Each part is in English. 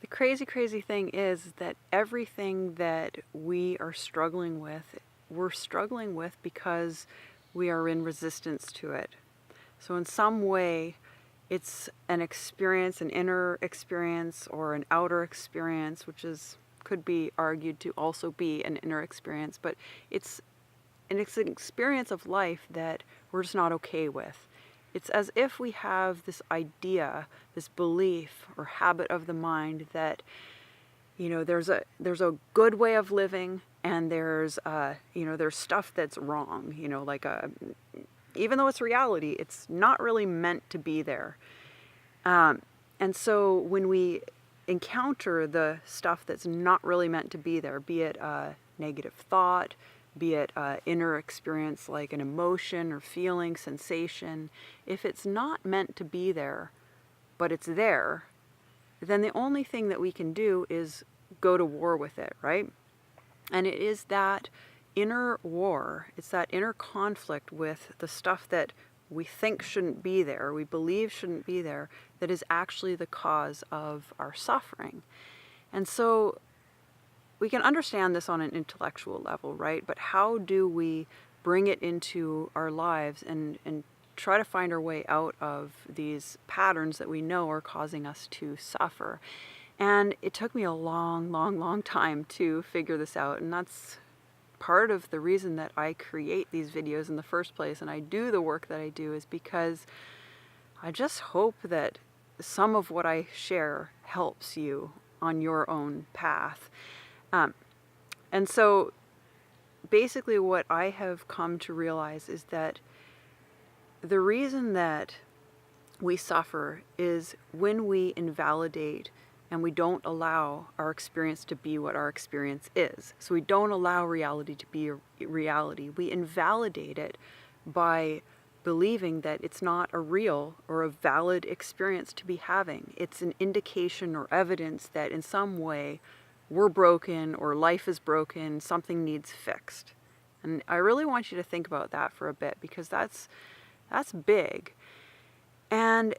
crazy, crazy thing is that everything that we are struggling with, we're struggling with because we are in resistance to it. So in some way, it's an experience, an inner experience or an outer experience, which could be argued to also be an inner experience, but it's an experience of life that we're just not okay with. It's as if we have this idea, this belief or habit of the mind that, there's a good way of living and there's stuff that's wrong, even though it's reality, it's not really meant to be there. And so when we encounter the stuff that's not really meant to be there, be it a negative thought, be it an inner experience like an emotion or feeling, sensation, if it's not meant to be there, but it's there, then the only thing that we can do is go to war with it, right? And it is that inner war, it's that inner conflict with the stuff that we think shouldn't be there, we believe shouldn't be there, that is actually the cause of our suffering. And so we can understand this on an intellectual level, right? But how do we bring it into our lives and try to find our way out of these patterns that we know are causing us to suffer? And it took me a long, long, long time to figure this out. And that's part of the reason that I create these videos in the first place and I do the work that I do, is because I just hope that some of what I share helps you on your own path. And so basically what I have come to realize is that the reason that we suffer is when we invalidate and we don't allow our experience to be what our experience is. So we don't allow reality to be a reality. We invalidate it by believing that it's not a real or a valid experience to be having. It's an indication or evidence that in some way we're broken or life is broken, something needs fixed. And I really want you to think about that for a bit, because that's big. And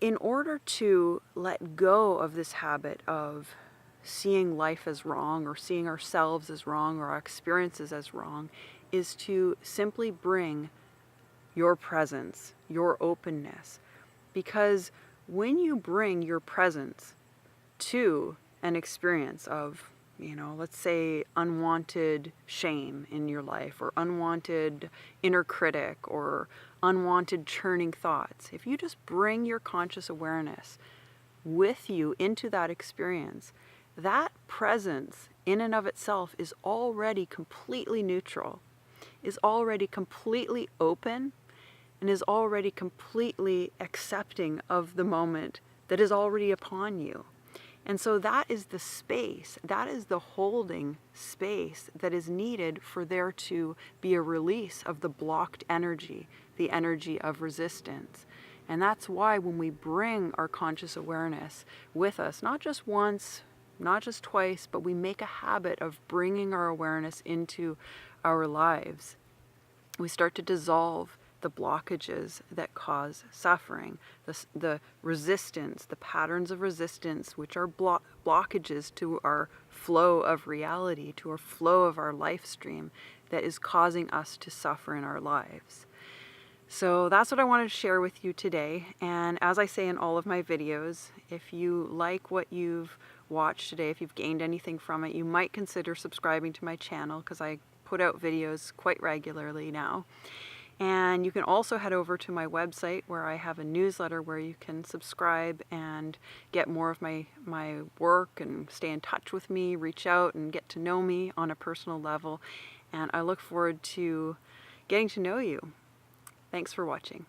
in order to let go of this habit of seeing life as wrong or seeing ourselves as wrong or our experiences as wrong, is to simply bring your presence, your openness. Because when you bring your presence to an experience of, let's say unwanted shame in your life or unwanted inner critic or unwanted churning thoughts, if you just bring your conscious awareness with you into that experience, that presence in and of itself is already completely neutral, is already completely open, and is already completely accepting of the moment that is already upon you. And so that is the space, that is the holding space that is needed for there to be a release of the blocked energy, the energy of resistance. And that's why when we bring our conscious awareness with us, not just once, not just twice, but we make a habit of bringing our awareness into our lives, we start to dissolve the blockages that cause suffering, the resistance, the patterns of resistance, which are blockages to our flow of reality, to our flow of our life stream that is causing us to suffer in our lives. So that's what I wanted to share with you today. And as I say in all of my videos, if you like what you've watched today, if you've gained anything from it, you might consider subscribing to my channel, because I put out videos quite regularly now. And you can also head over to my website where I have a newsletter where you can subscribe and get more of my work and stay in touch with me, reach out and get to know me on a personal level. And I look forward to getting to know you. Thanks for watching.